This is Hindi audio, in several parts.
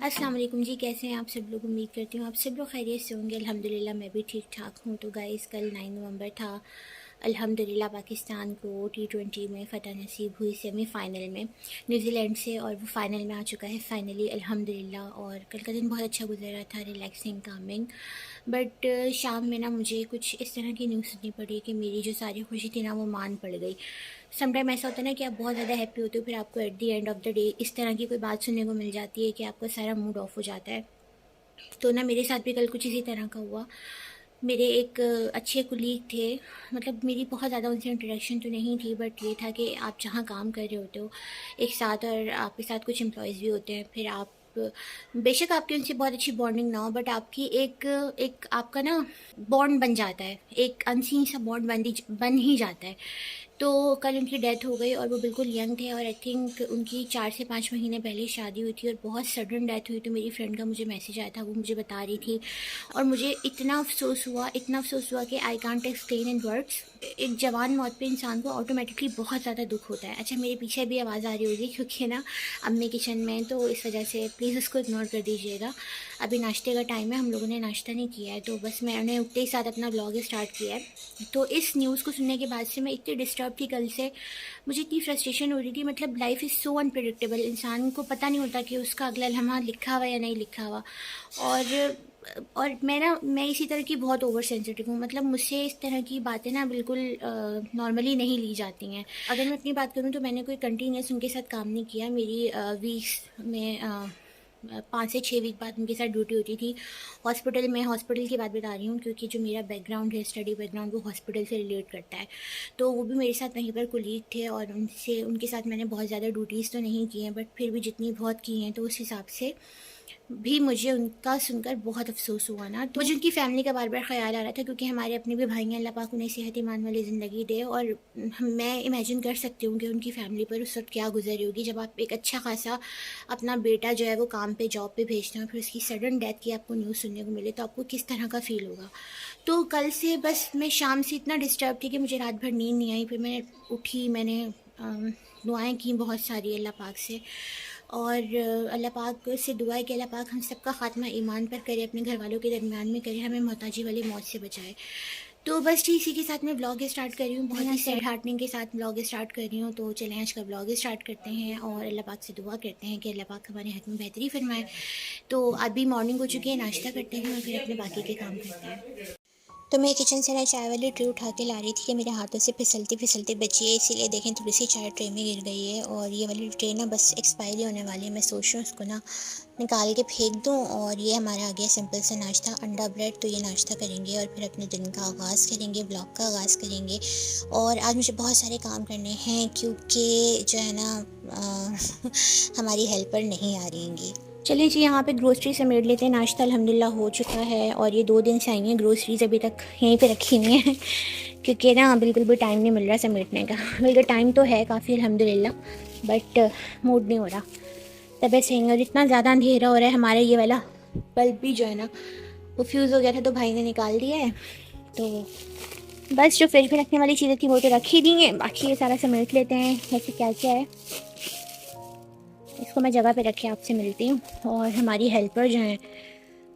अस्सलाम वालेकुम जी, कैसे हैं आप सब लोग। उम्मीद करती हूँ आप सब लोग खैरियत से होंगे। अल्हम्दुलिल्लाह मैं भी ठीक ठाक हूँ। तो गाइस, कल 9 नवंबर था। अल्हम्दुलिल्लाह पाकिस्तान को T20 में फ़तह नसीब हुई सेमीफ़ाइनल में न्यूज़ीलैंड से, और वो फ़ाइनल में आ चुका है फ़ाइनली अल्हम्दुलिल्लाह। और कल का दिन बहुत अच्छा गुजरा था, रिलैक्सिंग कामिंग। बट शाम में ना मुझे कुछ इस तरह की न्यूज़ सुननी पड़ी कि मेरी जो सारी खुशी थी ना वो मान पड़ गई। समटाइम ऐसा होता है ना कि आप बहुत ज़्यादा हैप्पी होते हो, फिर आपको at the end of the day इस तरह की कोई बात सुनने को मिल जाती है कि आपका सारा मूड ऑफ हो जाता है। तो ना मेरे साथ भी कल कुछ इसी तरह का हुआ। मेरे एक अच्छे कुलीग थे, मतलब मेरी बहुत ज़्यादा उनसे इंटरेक्शन तो नहीं थी, बट ये था कि आप जहाँ काम कर रहे होते हो एक साथ, और आपके साथ कुछ एम्प्लॉयज़ भी होते हैं, फिर आप बेशक आपकी उनसे बहुत अच्छी बॉन्डिंग ना हो, बट आपकी एक एक आपका ना बॉन्ड बन जाता है, एक अनसीन सा बॉन्ड बन ही जाता है। तो कल उनकी डेथ हो गई, और वो बिल्कुल यंग थे, और आई थिंक उनकी 4 से 5 महीने पहले शादी हुई थी, और बहुत सडन डेथ हुई। तो मेरी फ्रेंड का मुझे मैसेज आया था, वो मुझे बता रही थी, और मुझे इतना अफसोस हुआ, इतना अफसोस हुआ कि I can't explain in words. एक जवान मौत पे इंसान को ऑटोमेटिकली बहुत ज़्यादा दुख होता है। अच्छा, मेरे पीछे भी आवाज़ आ रही होगी क्योंकि ना अम्मी किचन में, तो इस वजह से प्लीज़ उसको इग्नोर कर दीजिएगा। अभी नाश्ते का टाइम है, हम लोगों ने नाश्ता नहीं किया है, तो बस मैंने उठते ही साथ अपना व्लॉग स्टार्ट किया है। तो इस न्यूज़ को सुनने के बाद से मैं इतनी डिस्टर्ब थी कल से, मुझे इतनी फ्रस्ट्रेशन हो रही थी। मतलब लाइफ इज़ सो अनप्रिडिक्टेबल, इंसान को पता नहीं होता कि उसका अगला लम्हा लिखा हुआ या नहीं लिखा हुआ। और मैं इसी तरह की बहुत ओवर सेंसिटिव हूँ। मतलब मुझसे इस तरह की बातें ना बिल्कुल नॉर्मली नहीं ली जाती हैं। अगर मैं अपनी बात करूँ तो मैंने कोई कंटिन्यूस उनके साथ काम नहीं किया। मेरी वीक्स में 5 से 6 वीक बाद उनके साथ ड्यूटी होती थी हॉस्पिटल में। हॉस्पिटल की बात बता रही हूँ क्योंकि जो मेरा बैकग्राउंड है, स्टडी बैकग्राउंड, वो हॉस्पिटल से रिलेट करता है। तो वो भी मेरे साथ वहीं पर कुलीग थे, और उनके साथ मैंने बहुत ज़्यादा ड्यूटीज़ तो नहीं की हैं, बट फिर भी जितनी बहुत की हैं तो उस हिसाब से भी मुझे उनका सुनकर बहुत अफसोस हुआ ना। तो मुझे उनकी फ़ैमिली का बार बार ख्याल आ रहा था, क्योंकि हमारे अपने भी भाई हैं, अल्लाह पाक उन्हें सेहत ईमान वाली ज़िंदगी दे। और मैं इमेजिन कर सकती हूँ कि उनकी फ़ैमिली पर उस वक्त क्या गुजर रही होगी, जब आप एक अच्छा खासा अपना बेटा जो है वो काम पे जॉब पे भेजते हैं, फिर उसकी सडन डेथ की आपको न्यूज़ सुनने को मिले, तो आपको किस तरह का फ़ील होगा। तो कल से बस मैं शाम से इतना डिस्टर्ब थी कि मुझे रात भर नींद नहीं आई। फिर मैं उठी, मैंने दुआएं की बहुत सारी अल्लाह पाक से, और अल्लाह पाक से दुआ है कि अल्लाह पाक हम सबका ख़ात्मा ईमान पर करे, अपने घर वालों के दरमियान में करे, हमें मोहताजी वाली मौत से बचाए। तो बस ठीक इसी के साथ मैं ब्लॉग स्टार्ट कर रही हूँ, बहुत ही सैड हार्टनिंग के साथ ब्लॉग स्टार्ट कर रही हूँ। तो चलें आज का ब्लॉग स्टार्ट करते हैं, और अल्लाह पाक से दुआ करते हैं कि अल्लाह पाक हमारे हक़ में बेहतरी फरमाए। तो अभी मॉर्निंग हो चुकी है, नाश्ता करते हैं और फिर अपने बाकी के काम करते हैं। तो मैं किचन से ना चाय वाली ट्रे उठा के ला रही थी कि मेरे हाथों से फिसलती फिसलती बची है, इसीलिए देखें थोड़ी सी चाय ट्रे में गिर गई है। और ये वाली ट्रे ना बस एक्सपायरी होने वाली है, मैं सोच रही हूँ उसको ना निकाल के फेंक दूँ। और ये हमारा आ गया सिंपल सा नाश्ता, अंडा ब्रेड। तो ये नाश्ता करेंगे और फिर अपने दिन का आगाज़ करेंगे, ब्लॉग का आगाज़ करेंगे। और आज मुझे बहुत सारे काम करने हैं क्योंकि जो है ना हमारी हेल्पर नहीं आ रही। चलिए जी, यहाँ पे ग्रोसरी समेट लेते हैं। नाश्ता अल्हम्दुलिल्लाह हो चुका है, और ये 2 दिन से आई हैं ग्रोसरीज, अभी तक यहीं पे रखी हुई हैं क्योंकि ना बिल्कुल भी टाइम नहीं मिल रहा समेटने का। बल्कि टाइम तो है काफ़ी अल्हम्दुलिल्लाह, बट मूड नहीं हो रहा, तबीयत सही नहीं। और इतना ज़्यादा अंधेरा हो रहा है, हमारा ये वाला बल्ब भी जो है ना वो फ्यूज़ हो गया था, तो भाई ने निकाल दिया है। तो बस जो फ्रिज में रखने वाली चीज़ें थी वो तो रख ही दी हैं, बाकी ये सारा समेट लेते हैं। वैसे क्या क्या है, इसको मैं जगह पे रखे आपसे मिलती हूँ। और हमारी हेल्पर जो हैं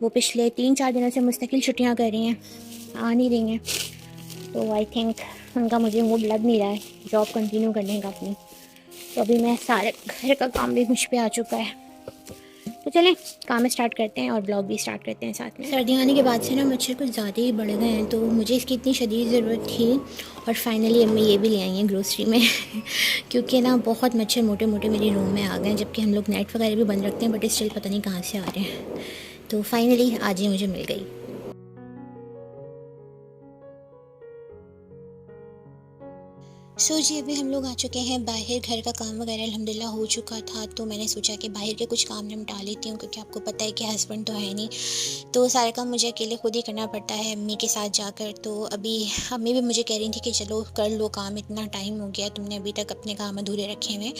वो पिछले 3-4 दिनों से मुस्तकिल छुट्टियाँ कर रही हैं, आ नहीं रही हैं। तो आई थिंक उनका मुझे मूड लग नहीं रहा है जॉब कंटिन्यू करने का अपनी। तो अभी मैं सारे घर का काम भी मुझ पे आ चुका है। तो चलें काम स्टार्ट करते हैं और ब्लॉग भी स्टार्ट करते हैं साथ में। सर्दी आने के बाद से ना मच्छर कुछ ज़्यादा ही बढ़ गए हैं, तो मुझे इसकी इतनी शदीद ज़रूरत थी। और फाइनली अम्मी ये भी ले आई हैं ग्रोसरी में क्योंकि ना बहुत मच्छर मोटे मोटे मेरे रूम में आ गए हैं, जबकि हम लोग नेट वगैरह भी बंद रखते हैं, बट स्टिल पता नहीं कहाँ से आ रहे हैं। तो फाइनली आज ही मुझे मिल गई। जी अभी हम लोग आ चुके हैं बाहर, घर का काम वगैरह अल्हम्दुलिल्लाह हो चुका था। तो मैंने सोचा कि बाहर के कुछ काम निपटा लेती हूँ, क्योंकि आपको पता है कि हस्बैंड तो है नहीं, तो सारा काम मुझे अकेले खुद ही करना पड़ता है अम्मी के साथ जाकर। तो अभी अम्मी भी मुझे कह रही थी कि चलो कर लो काम, इतना टाइम हो गया, तुमने अभी तक अपने काम अधूरे रखे हुए।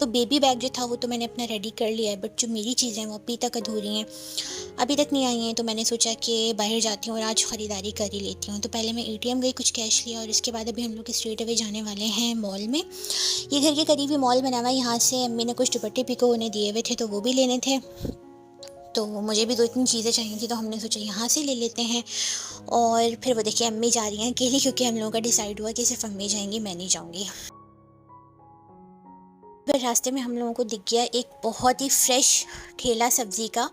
तो बेबी बैग जो था वो तो मैंने अपना रेडी कर लिया है, बट जो मेरी चीज़ें हैं वो अभी तक अधूरी हैं, अभी तक नहीं आई हैं। तो मैंने सोचा कि बाहर जाती हूँ और आज ख़रीदारी कर ही लेती हूँ। तो पहले मैं एटीएम गई, कुछ कैश लिया, और इसके बाद अभी हम लोग स्ट्रेट अवे जाने वाले हैं मॉल में। ये घर के करीब ही मॉल बना हुआ है, यहाँ से अम्मी ने कुछ दुपट्टे पिको होने दिए हुए थे, तो वो भी लेने थे। तो मुझे भी 2-3 चीज़ें चाहिए थी, तो हमने सोचा यहाँ से ले लेते हैं। और फिर वो देखिए अम्मी जा रही हैं अकेली, क्योंकि हम लोगों का डिसाइड हुआ कि सिर्फ अम्मी जाएंगी, मैं नहीं जाऊँगी। फिर रास्ते में हम लोगों को दिख गया एक बहुत ही फ्रेश ठेला सब्ज़ी का।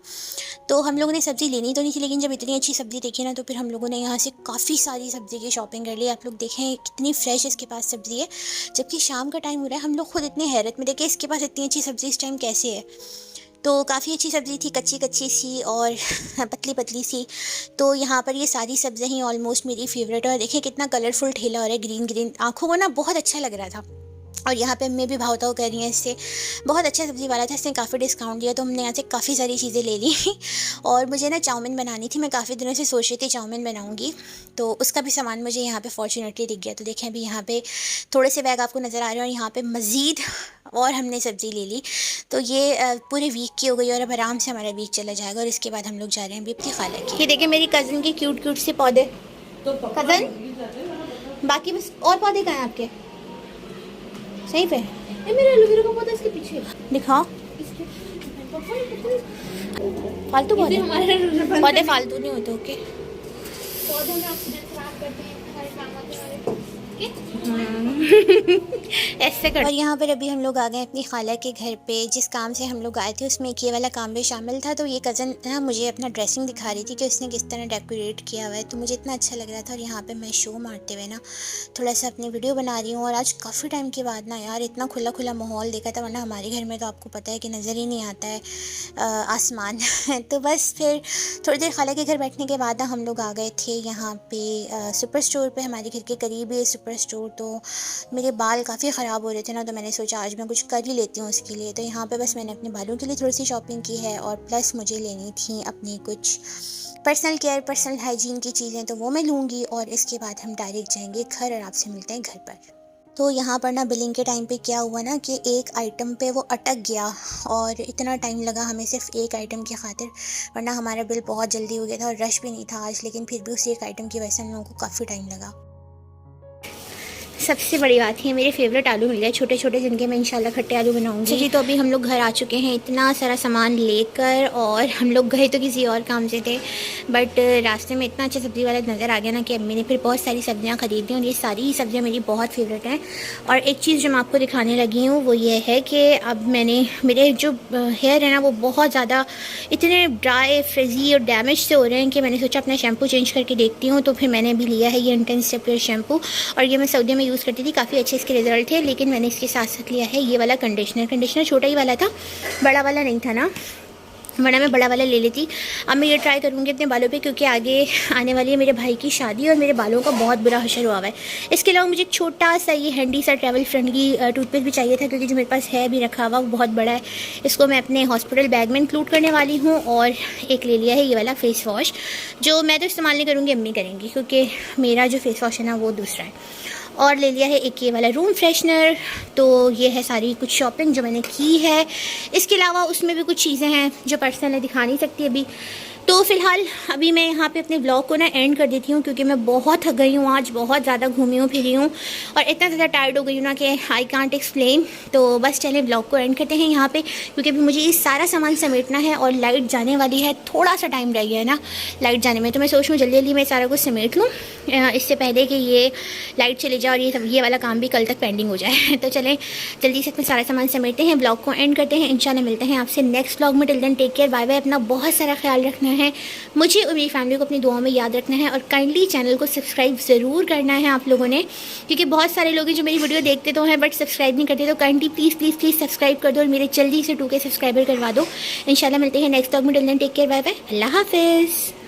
तो हम लोगों ने सब्ज़ी लेनी तो नहीं थी, लेकिन जब इतनी अच्छी सब्ज़ी देखी ना, तो फिर हम लोगों ने यहाँ से काफ़ी सारी सब्ज़ी की शॉपिंग कर ली। आप लोग देखें कितनी फ्रेश इसके पास सब्ज़ी है, जबकि शाम का टाइम हो रहा है। हम लोग खुद इतने हैरत में देखे इसके पास इतनी अच्छी सब्ज़ी इस टाइम कैसे है। तो काफ़ी अच्छी सब्ज़ी थी, कच्ची कच्ची सी और पतली पतली सी। तो यहाँ पर ये सारी सब्ज़ियाँ ही ऑलमोस्ट मेरी फेवरेट है। और देखिए कितना कलरफुल ठेला हो रहा है, ग्रीन ग्रीन, आँखों को ना बहुत अच्छा लग रहा था। और यहाँ पे मैं भी भाव ताव कर रही हैं इससे, बहुत अच्छा सब्ज़ी वाला था, इसने काफ़ी डिस्काउंट दिया, तो हमने यहाँ से काफ़ी सारी चीज़ें ले ली। और मुझे ना चाउमीन बनानी थी, मैं काफ़ी दिनों से सोच रही थी चाउमीन बनाऊँगी, तो उसका भी सामान मुझे यहाँ पे फॉर्चुनेटली दिख गया। तो देखें अभी यहाँ पे थोड़े से बैग आपको नज़र आ रहे हैं, और यहाँ पे मज़ीद और हमने सब्ज़ी ले ली। तो ये पूरे वीक की हो गई, और अब आराम से हमारा वीक चला जाएगा। और इसके बाद हम लोग जा रहे हैं अभी अपनी खाला की। ये देखें मेरी कज़न के क्यूट क्यूट से पौधे। कज़न बाकी बस और पौधे कहाँ हैं आपके? सही पे मेरे एलोवेरा का पौधा इसके पीछे दिखाओ। फालतू पौधे फालतू नहीं होते। ओके, पौधे में ऑक्सीजन खराब करते हैं, सारे काम आते हैं। ऐसे कर। और यहाँ पर अभी हम लोग आ गए अपनी खाला के घर पे। जिस काम से हम लोग आए थे उसमें एक ये वाला काम भी शामिल था। तो ये कज़न ना मुझे अपना ड्रेसिंग दिखा रही थी कि उसने किस तरह डेकोरेट किया हुआ है, तो मुझे इतना अच्छा लग रहा था। और यहाँ पे मैं शो मारते हुए ना थोड़ा सा अपनी वीडियो बना रही हूँ। और आज काफ़ी टाइम के बाद ना यार इतना खुला खुला माहौल देखा था, वरना हमारे घर में तो आपको पता है कि नज़र ही नहीं आता है आसमान। तो बस फिर थोड़ी देर खाला के घर बैठने के बाद ना हम लोग आ गए थे यहाँ पे सुपर स्टोर पे। हमारे घर के करीब है सुपर स्टोर। तो मेरे बाल काफ़ी ख़राब हो रहे थे ना, तो मैंने सोचा आज मैं कुछ कर ही लेती हूँ उसके लिए। तो यहाँ पे बस मैंने अपने बालों के लिए थोड़ी सी शॉपिंग की है, और प्लस मुझे लेनी थी अपनी कुछ पर्सनल केयर पर्सनल हाइजीन की चीज़ें, तो वो मैं लूँगी। और इसके बाद हम डायरेक्ट जाएंगे घर, और आपसे मिलते हैं घर पर। तो यहाँ पर ना बिलिंग के टाइम पे क्या हुआ ना कि एक आइटम पे वो अटक गया, और इतना टाइम लगा हमें सिर्फ एक आइटम की खातिर, वरना हमारा बिल बहुत जल्दी हो गया था। और रश भी नहीं था आज, लेकिन फिर भी उस एक आइटम की वजह से हम लोगों को काफ़ी टाइम लगा। सबसे बड़ी बात है मेरे फेवरेट आलू मिल गए, छोटे छोटे, जिनके मैं इंशाल्लाह खट्टे आलू बनाऊंगी। जी तो अभी हम लोग घर आ चुके हैं इतना सारा सामान लेकर, और हम लोग गए तो किसी और काम से थे, बट रास्ते में इतना अच्छा सब्ज़ी वाला नज़र आ गया ना कि अम्मी ने फिर बहुत सारी सब्ज़ियाँ ख़रीदी। और ये सारी सब्ज़ियाँ मेरी बहुत फेवरेट हैं। और एक चीज़ जो मैं आपको दिखाने लगी हूँ वो ये है कि अब मैंने मेरे जो हेयर है ना वो बहुत ज़्यादा इतने ड्राई फ्रिजी और डैमेज से हो रहे हैं कि मैंने सोचा अपना शैम्पू चेंज करके देखती हूँ। तो फिर मैंने भी लिया है ये इंटेंस सेपरेट शैम्पू, और ये मैं सऊदी में यूज़ करती थी, काफ़ी अच्छे इसके रिजल्ट थे। लेकिन मैंने इसके साथ साथ लिया है ये वाला कंडीशनर छोटा ही वाला था, बड़ा वाला नहीं था ना, वरना मैं बड़ा वाला ले लेती। अब मैं ये ट्राई करूँगी अपने बालों पे, क्योंकि आगे आने वाली है मेरे भाई की शादी, और मेरे बालों का बहुत बुरा हशर हुआ है। इसके अलावा मुझे एक छोटा सा ये हैंडी सा ट्रैवल फ्रेंडली टूथपेस्ट भी चाहिए था, क्योंकि जो मेरे पास है भी रखा हुआ वो बहुत बड़ा है। इसको मैं अपने हॉस्पिटल बैग में इंक्लूड करने वाली हूँ। और एक ले लिया है ये वाला फेस वॉश, जो मैं तो इस्तेमाल नहीं करूँगी, अम्मी करेंगी, क्योंकि मेरा जो फेस वॉश है ना वो दूसरा है। और ले लिया है एक ये वाला रूम फ्रेशनर। तो ये है सारी कुछ शॉपिंग जो मैंने की है। इसके अलावा उसमें भी कुछ चीज़ें हैं जो पर्सनल दिखा नहीं सकती अभी। तो फ़िलहाल अभी मैं यहाँ पे अपने ब्लॉग को ना एंड कर देती हूँ, क्योंकि मैं बहुत थक गई हूँ आज, बहुत ज़्यादा घूमी हूँ फिरी हूँ, और इतना ज़्यादा टायर्ड हो गई हूँ ना कि आई कांट एक्सप्लेन। तो बस चलें ब्लॉग को एंड करते हैं यहाँ पे, क्योंकि अभी मुझे ये सारा सामान समेटना है, और लाइट जाने वाली है, थोड़ा सा टाइम रह गया है ना लाइट जाने में। तो मैं सोच रही हूँ जल्दी जल्दी मैं सारा कुछ समेट लूँ इससे पहले कि ये लाइट चले जाए और ये वाला काम भी कल तक पेंडिंग हो जाए। तो चलें जल्दी से अपना सारा सामान समेटते हैं, ब्लॉग को एंड करते हैं। इंशाल्लाह मिलते हैं आपसे नेक्स्ट ब्लॉग में। Till then take care, bye bye. अपना बहुत सारा ख्याल रखना है, मुझे और मेरी फैमिली को अपनी दुआओं में याद रखना है, और काइंडली चैनल को सब्सक्राइब ज़रूर करना है आप लोगों ने, क्योंकि बहुत सारे लोग हैं जो मेरी वीडियो देखते तो हैं बट सब्सक्राइब नहीं करते। तो kindly please please please subscribe कर दो, और मेरे जल्दी से 2K सब्सक्राइबर करवा दो। इंशाल्लाह मिलते हैं नेक्स्ट ब्लॉग में। Till then take care, bye bye, अल्लाह हाफिज़।